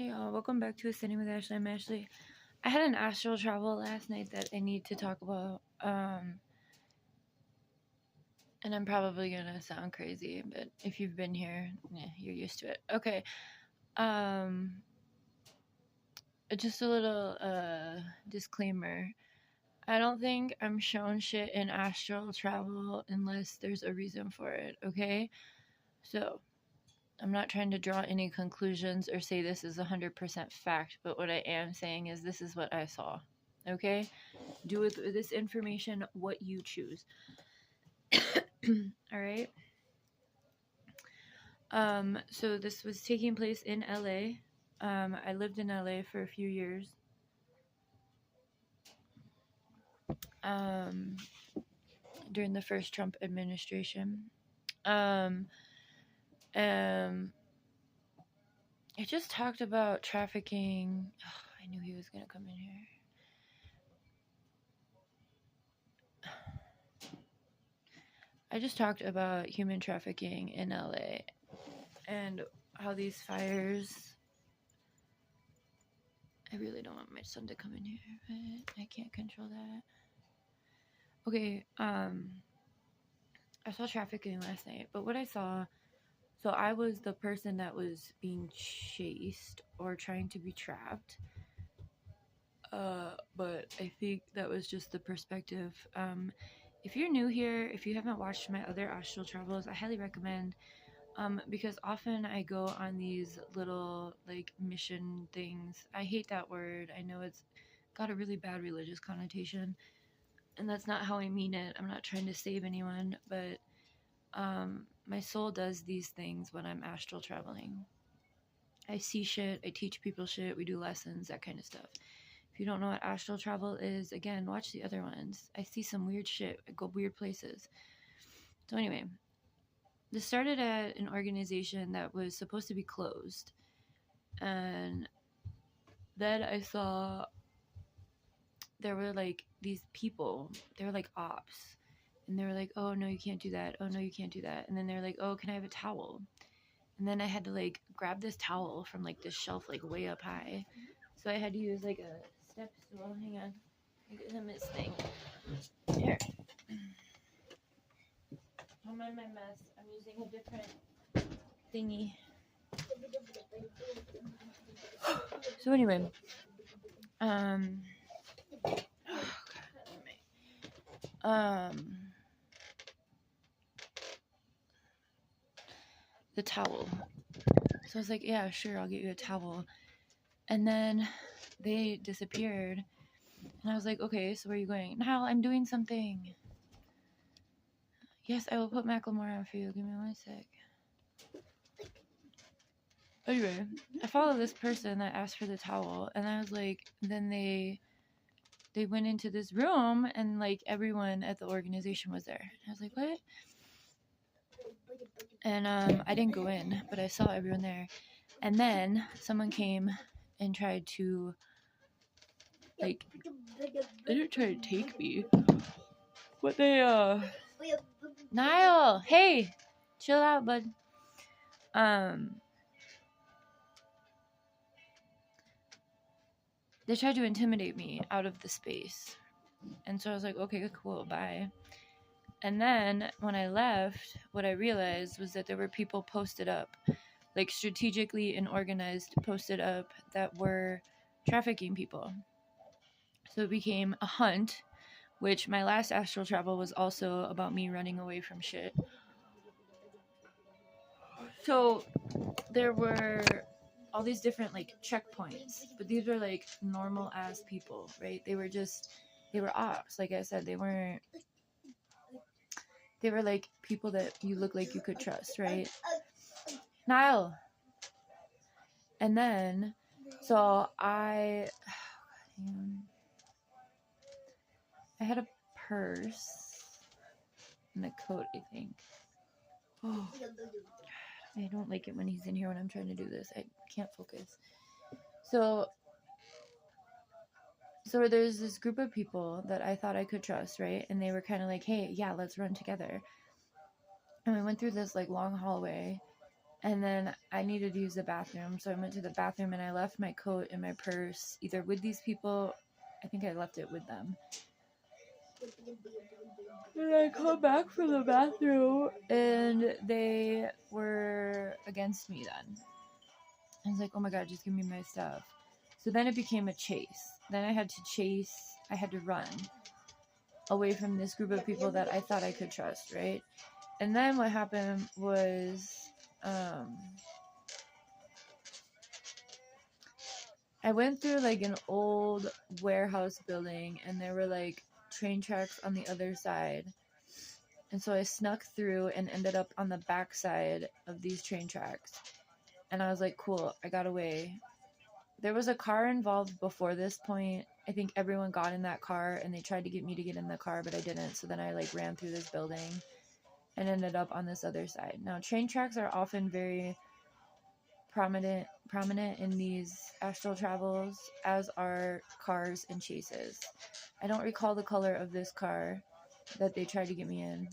Hey y'all, welcome back to Ascending with Ashley. I'm Ashley. I had an astral travel last night that I need to talk about. And I'm probably gonna sound crazy, but if you've been here, you're used to it. Okay. Just a little disclaimer. I don't think I'm shown shit in astral travel unless there's a reason for it, okay? So, I'm not trying to draw any conclusions or say this is 100% fact, but what I am saying is this is what I saw. Okay? Do with this information what you choose. All right? So this was taking place in LA. I lived in LA for a few years. During the first Trump administration. It just talked about trafficking. Oh, I knew he was going to come in here. I just talked about human trafficking in LA and how these fires. I really don't want my son to come in here, but I can't control that. Okay, I saw trafficking last night, but what I saw, so I was the person that was being chased or trying to be trapped. But I think that was just the perspective. If you're new here, if you haven't watched my other astral travels, I highly recommend, because often I go on these little like mission things. I hate that word. I know it's got a really bad religious connotation, and that's not how I mean it. I'm not trying to save anyone, but my soul does these things when I'm astral traveling. I see shit, I teach people shit, we do lessons, that kind of stuff. If you don't know what astral travel is, again, watch the other ones. I see some weird shit. I go weird places. So anyway, this started at an organization that was supposed to be closed. And then I saw there were like these people. They were like ops. And they were like, oh, no, you can't do that. Oh, no, you can't do that. And then they're like, oh, can I have a towel? And then I had to like grab this towel from like this shelf like way up high. So I had to use like a step stool. Hang on. Get him his thing. Here. Don't mind my mess. I'm using a different thingy. So anyway. The towel. So I was like, yeah, sure, I'll get you a towel. And then they disappeared. And I was like, okay, so where are you going? Now I'm doing something. Yes, I will put Macklemore on for you. Give me 1 sec. Anyway, I followed this person that asked for the towel, and I was like, then they went into this room, and like everyone at the organization was there. And I was like, what? And I didn't go in, but I saw everyone there. And then someone came and tried to, like, they didn't try to take me, but they, Niall, hey, chill out, bud. They tried to intimidate me out of the space. And so I was like, okay, cool, bye. And then when I left, what I realized was that there were people posted up, like strategically and organized, posted up that were trafficking people. So it became a hunt, which my last astral travel was also about me running away from shit. So there were all these different like checkpoints, but these were like normal ass people, right? They were ops. Like I said, they were like people that you look like you could trust, right? Niall. And then, so I had a purse and a coat, I think. Oh, I don't like it when he's in here when I'm trying to do this. I can't focus. So there's this group of people that I thought I could trust, right? And they were kind of like, hey, yeah, let's run together. And we went through this like long hallway. And then I needed to use the bathroom. So I went to the bathroom and I left my coat and my purse either with these people. I think I left it with them. And I come back from the bathroom and they were against me then. I was like, oh my God, just give me my stuff. So then it became a chase. Then I had to run away from this group of people that I thought I could trust, right? And then what happened was, I went through like an old warehouse building and there were like train tracks on the other side. And so I snuck through and ended up on the back side of these train tracks. And I was like, cool, I got away. There was a car involved before this point. I think everyone got in that car and they tried to get me to get in the car, but I didn't. So then I like ran through this building and ended up on this other side. Now, train tracks are often very prominent in these astral travels, as are cars and chases. I don't recall the color of this car that they tried to get me in,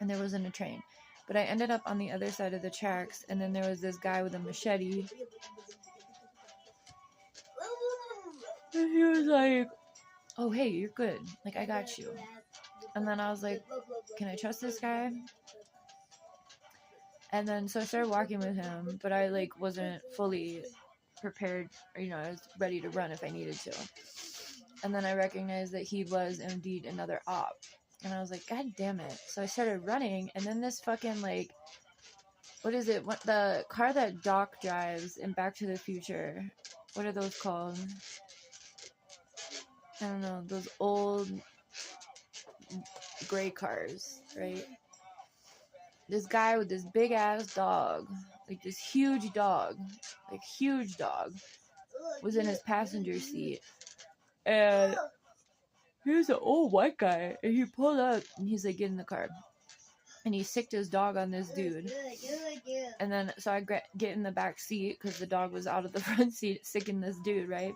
and there wasn't a train. But I ended up on the other side of the tracks, and then there was this guy with a machete. And he was like, oh, hey, you're good. Like, I got you. And then I was like, can I trust this guy? And then, so I started walking with him, but I, like, wasn't fully prepared. You know, I was ready to run if I needed to. And then I recognized that he was indeed another op. And I was like, God damn it. So I started running, and then this fucking, like, what is it? What, the car that Doc drives in Back to the Future. What are those called? I don't know. Those old gray cars, right? This guy with this big ass dog, like this huge dog, was in his passenger seat. And he was an old white guy. And he pulled up and he's like, get in the car. And he sicked his dog on this dude. And then, so I get in the back seat because the dog was out of the front seat sicking this dude, right?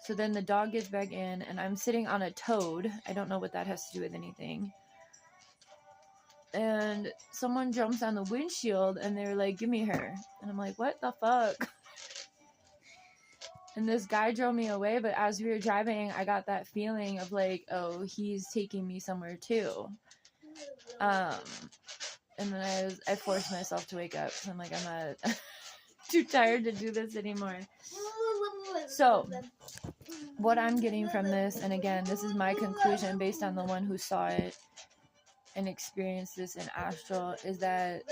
So then the dog gets back in and I'm sitting on a toad. I don't know what that has to do with anything. And someone jumps on the windshield and they're like, give me her. And I'm like, what the fuck? And this guy drove me away, but as we were driving, I got that feeling of like, oh, he's taking me somewhere too. And then I forced myself to wake up. So I'm like, I'm not too tired to do this anymore. So what I'm getting from this, and again, this is my conclusion based on the one who saw it and experienced this in Astral, is that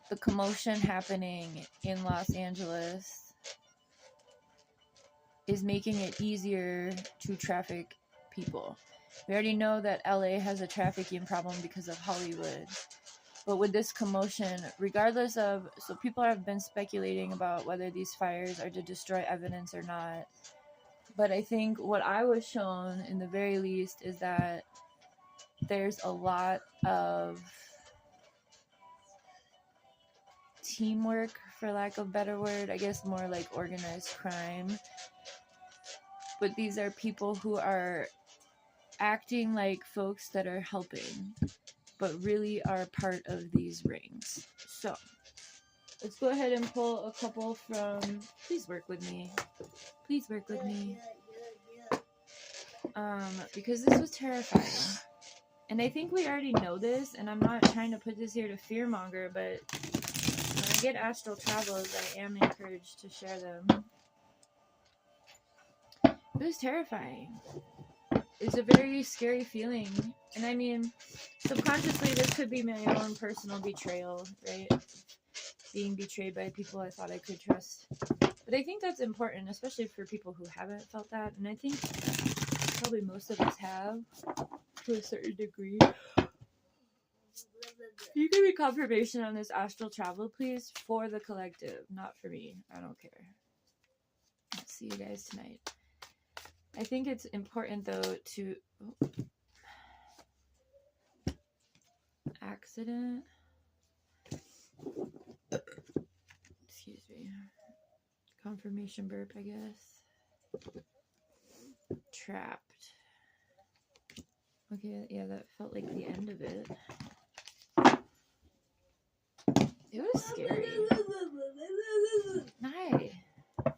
the commotion happening in Los Angeles is making it easier to traffic people. We already know that LA has a trafficking problem because of Hollywood. But with this commotion, regardless of, so people have been speculating about whether these fires are to destroy evidence or not. But I think what I was shown, in the very least, is that there's a lot of teamwork, for lack of a better word. I guess more like organized crime. But these are people who are acting like folks that are helping, but really are part of these rings. So let's go ahead and pull a couple from Please Work With Me. Please work with me. Because this was terrifying. And I think we already know this, and I'm not trying to put this here to fearmonger, but when I get astral travels, I am encouraged to share them. It was terrifying. It's a very scary feeling. And I mean, subconsciously, this could be my own personal betrayal, right? Being betrayed by people I thought I could trust. But I think that's important, especially for people who haven't felt that. And I think probably most of us have, to a certain degree. You give me confirmation on this astral travel, please, for the collective, not for me. I don't care. I'll see you guys tonight. I think it's important, though, to... Accident. Excuse me. Confirmation burp, I guess. Trapped. Okay, yeah, that felt like the end of it. It was scary. Nice. I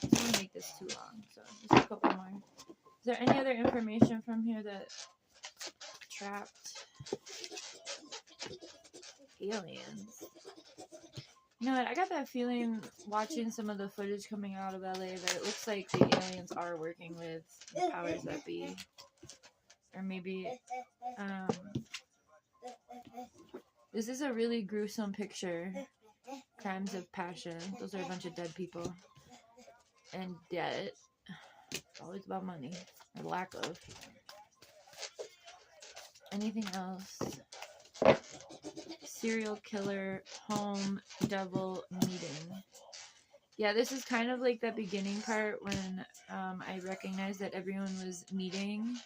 don't want to make this too long, so just a couple more. Is there any other information from here that trapped aliens? You know what? I got that feeling watching some of the footage coming out of LA that it looks like the aliens are working with the powers that be. Or maybe, this is a really gruesome picture. Crimes of passion. Those are a bunch of dead people. And debt. It's always about money. Or lack of. Anything else? Serial killer home devil meeting. Yeah, this is kind of like that beginning part when I recognized that everyone was meeting.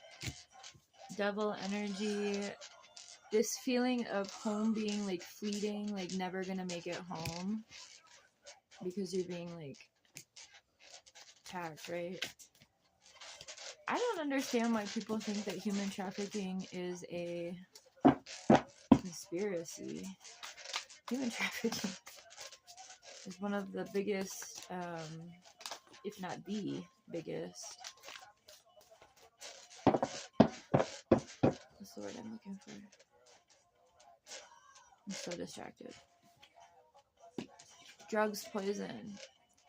Devil energy. This feeling of home being like fleeting, like never gonna make it home because you're being like attacked, right? I don't understand why people think that human trafficking is a conspiracy. Human trafficking is one of the biggest, if not the biggest. What's the word I'm looking for? I'm so distracted. Drugs poison,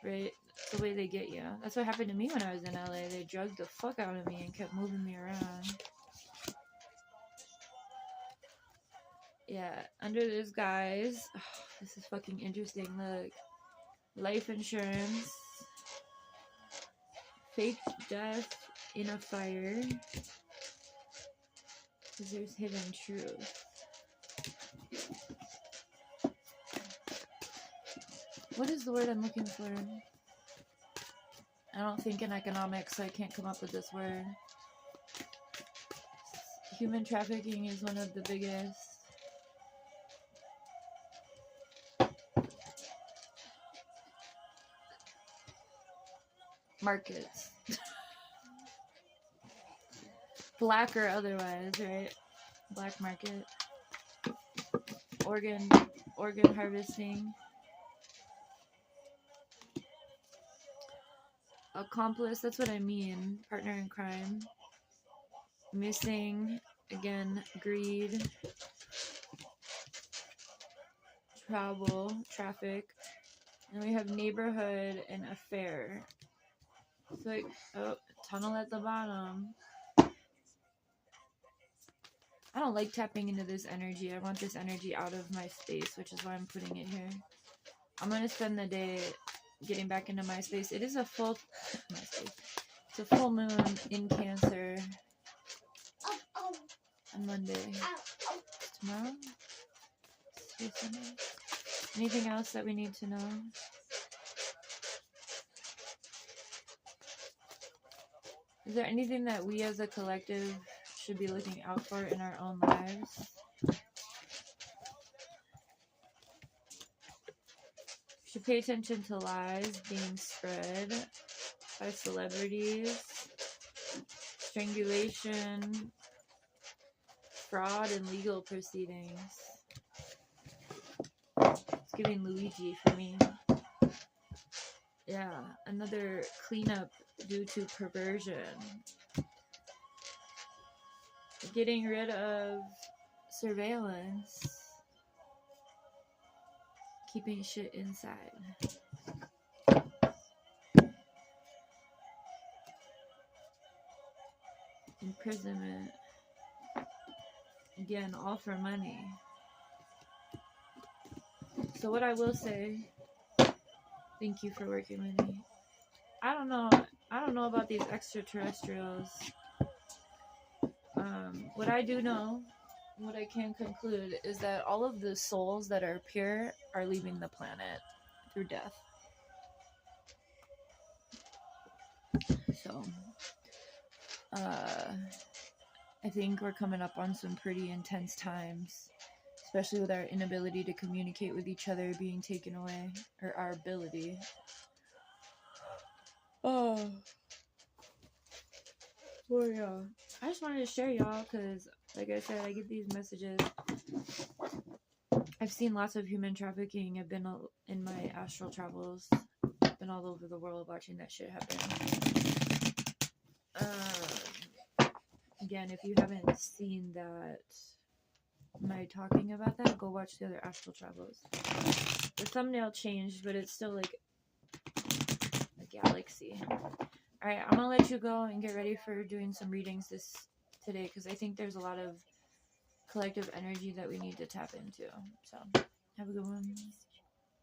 right? That's the way they get you. That's what happened to me when I was in LA. They drugged the fuck out of me and kept moving me around. Yeah, under this guise, oh, this is fucking interesting. Look, life insurance, fake death in a fire, because there's hidden truth. What is the word I'm looking for? I don't think in economics, so I can't come up with this word. Human trafficking is one of the biggest. Markets. Black or otherwise, right? Black market. Organ harvesting. Accomplice, that's what I mean. Partner in crime. Missing, again, greed. Travel, traffic. And we have neighborhood and affair. So, like, oh, tunnel at the bottom. I don't like tapping into this energy. I want this energy out of my space, which is why I'm putting it here. I'm going to spend the day getting back into my space. It is a full... It's a full moon in Cancer on Monday. Tomorrow? Anything else that we need to know? Is there anything that we as a collective should be looking out for in our own lives? We should pay attention to lies being spread by celebrities, strangulation, fraud, and legal proceedings. It's giving Luigi for me. Yeah, another cleanup due to perversion. Getting rid of surveillance. Keeping shit inside. Imprisonment. Again, all for money. So what I will say, thank you for working with me. I don't know about these extraterrestrials. What I do know, what I can conclude, is that all of the souls that are pure are leaving the planet through death. So, I think we're coming up on some pretty intense times, especially with our inability to communicate with each other being taken away, or our ability. Oh yeah. I just wanted to share y'all because Like I said, I get these messages. I've seen lots of human trafficking. I've been in my astral travels. Been all over the world watching that shit happen. Again, if you haven't seen that, my talking about that, go watch the other astral travels. The thumbnail changed, but it's still like a galaxy. Alright, I'm gonna let you go and get ready for doing some readings today, because I think there's a lot of collective energy that we need to tap into. So, have a good one.